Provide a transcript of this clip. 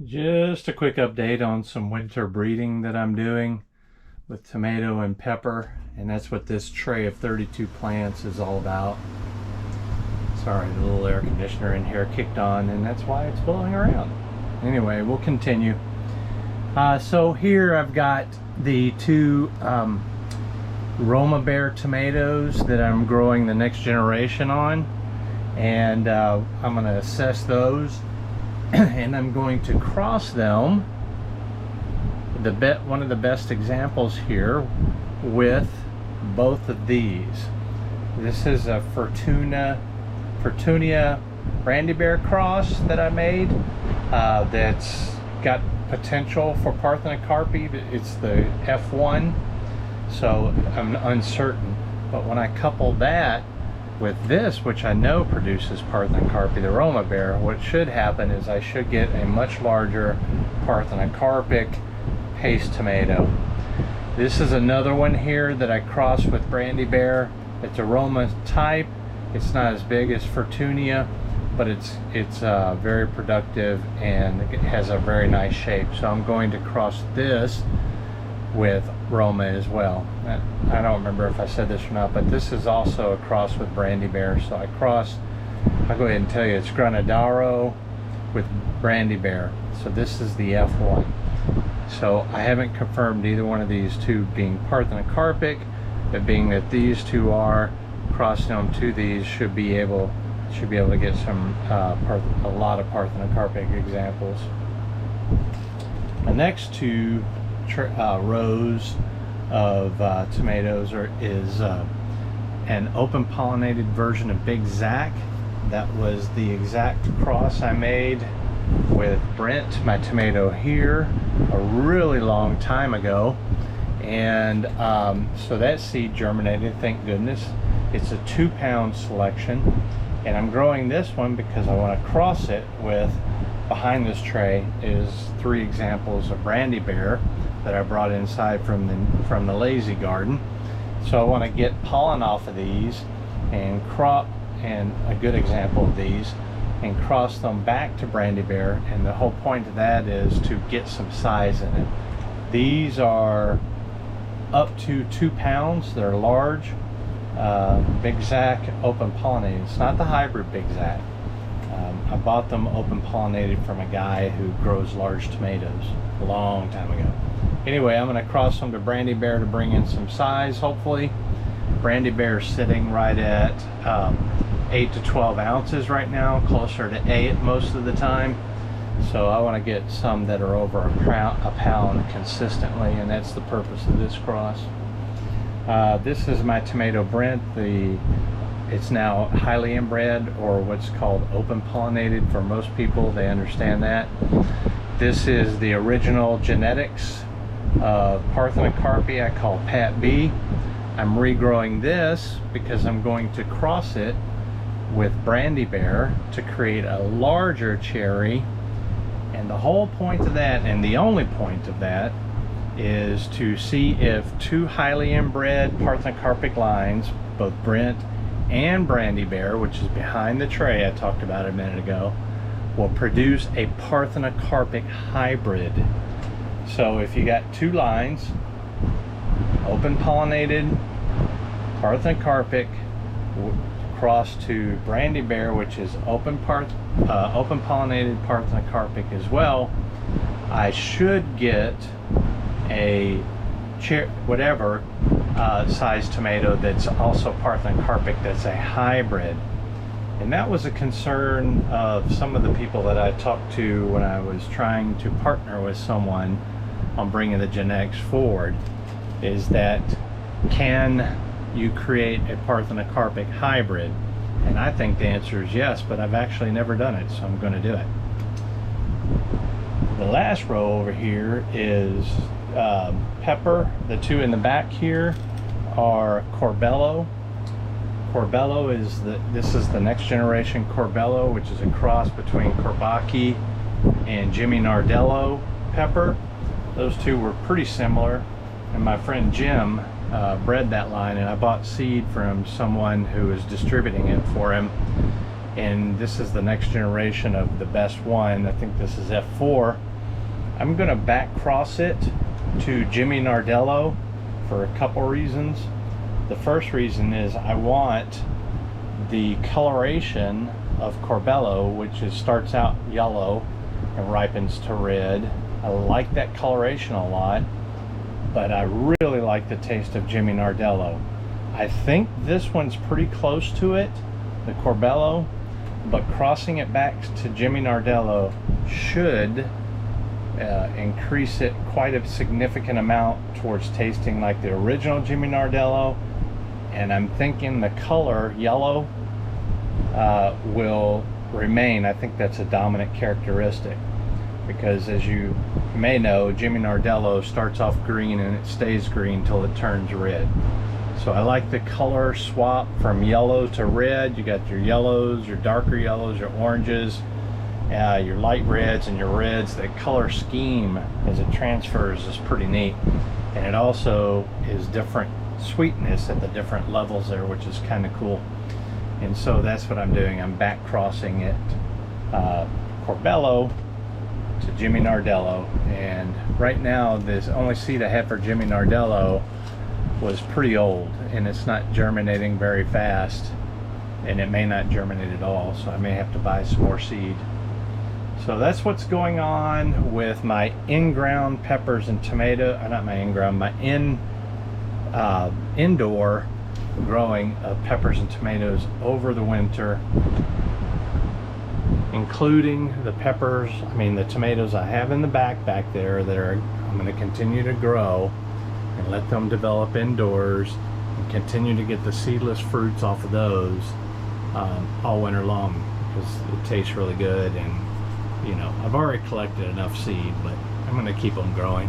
Just a quick update on some winter breeding that I'm doing with tomato and pepper, and that's what this tray of 32 plants is all about. Sorry, the little air conditioner in here kicked on, and that's why it's blowing around. Anyway, we'll continue. So here I've got the two Roma Bear tomatoes that I'm growing the next generation on, and I'm going to assess those. And I'm going to cross them, one of the best examples here, with both of these. This is a Fortunia Brandy Bear cross that I made that's got potential for parthenocarpy. It's the F1, so I'm uncertain. But when I couple that with this, which I know produces parthenocarpy, the Roma Bear, what should happen is I should get a much larger parthenocarpic paste tomato. This is another one here that I crossed with Brandy Bear. It's a Roma type. It's not as big as Fortunia, but it's very productive and it has a very nice shape. So I'm going to cross this with Roma as well. I don't remember if I said this or not, but this is also a cross with Brandy Bear. So I'll go ahead and tell you, it's Granadaro with Brandy Bear. So this is the F1. So I haven't confirmed either one of these two being parthenocarpic, but being that these two are, crossing them to these should be able to get some a lot of parthenocarpic examples. The next two rows of tomatoes is an open pollinated version of Big Zack. That was the exact cross I made with Brent, my tomato here, a really long time ago. And so that seed germinated, thank goodness. It's a 2-pound selection, and I'm growing this one because I want to cross it with, behind this tray is 3 examples of Brandy Bear that I brought inside from the Lazy Garden. So I want to get pollen off of these and a good example of these, and cross them back to Brandy Bear. And the whole point of that is to get some size in it. These are up to 2 pounds. They're large. Big Zack open pollinated. It's not the hybrid Big Zack. I bought them open pollinated from a guy who grows large tomatoes a long time ago. Anyway, I'm going to cross them to Brandy Bear to bring in some size, hopefully. Brandy Bear is sitting right at 8 to 12 ounces right now, closer to 8 most of the time. So I want to get some that are over a pound consistently, and that's the purpose of this cross. This is my tomato Brent. It's now highly inbred, or what's called open pollinated for most people. They understand that. This is the original genetics of parthenocarpy I call Pat B. I'm regrowing this because I'm going to cross it with Brandy Bear to create a larger cherry. And the whole point of that, and the only point of that, is to see if 2 highly inbred parthenocarpic lines, both Brent and Brandy Bear, which is behind the tray I talked about a minute ago, will produce a parthenocarpic hybrid. So if you got 2 lines, open pollinated parthenocarpic cross to Brandy Bear, which is open pollinated parthenocarpic as well, I should get a whatever size tomato that's also parthenocarpic, that's a hybrid. And that was a concern of some of the people that I talked to when I was trying to partner with someone on bringing the genetics forward, is that can you create a parthenocarpic hybrid? And I think the answer is yes, but I've actually never done it, so I'm going to do it. The last row over here is pepper. The 2 in the back here are Corbello. Corbello this is the next generation Corbello, which is a cross between Courbacchi and Jimmy Nardello pepper. Those 2 were pretty similar, and my friend Jim bred that line, and I bought seed from someone who was distributing it for him. And this is the next generation of the best one. I think this is F4. I'm gonna back cross it to Jimmy Nardello for a couple reasons. The first reason is I want the coloration of Corbello, which starts out yellow and ripens to red. I like that coloration a lot, but I really like the taste of Jimmy Nardello. I think this one's pretty close to it, the Corbello, but crossing it back to Jimmy Nardello should increase it quite a significant amount towards tasting like the original Jimmy Nardello. And I'm thinking the color yellow will remain. I think that's a dominant characteristic, because as you may know, Jimmy Nardello starts off green and it stays green till it turns red. So I like the color swap from yellow to red. You got your yellows, your darker yellows, your oranges, your light reds, and your reds. The color scheme as it transfers is pretty neat, and it also is different sweetness at the different levels there, which is kind of cool. And so that's what I'm doing. I'm back crossing it, Corbello to Jimmy Nardello. And right now this only seed I have for Jimmy Nardello was pretty old, and it's not germinating very fast, and it may not germinate at all, so I may have to buy some more seed. So that's what's going on with my in-ground peppers and tomato, not my in-ground, my indoor growing of peppers and tomatoes over the winter, including the peppers, the tomatoes I have in the back there that I'm going to continue to grow and let them develop indoors and continue to get the seedless fruits off of those all winter long, because it tastes really good. And I've already collected enough seed, but I'm going to keep them growing.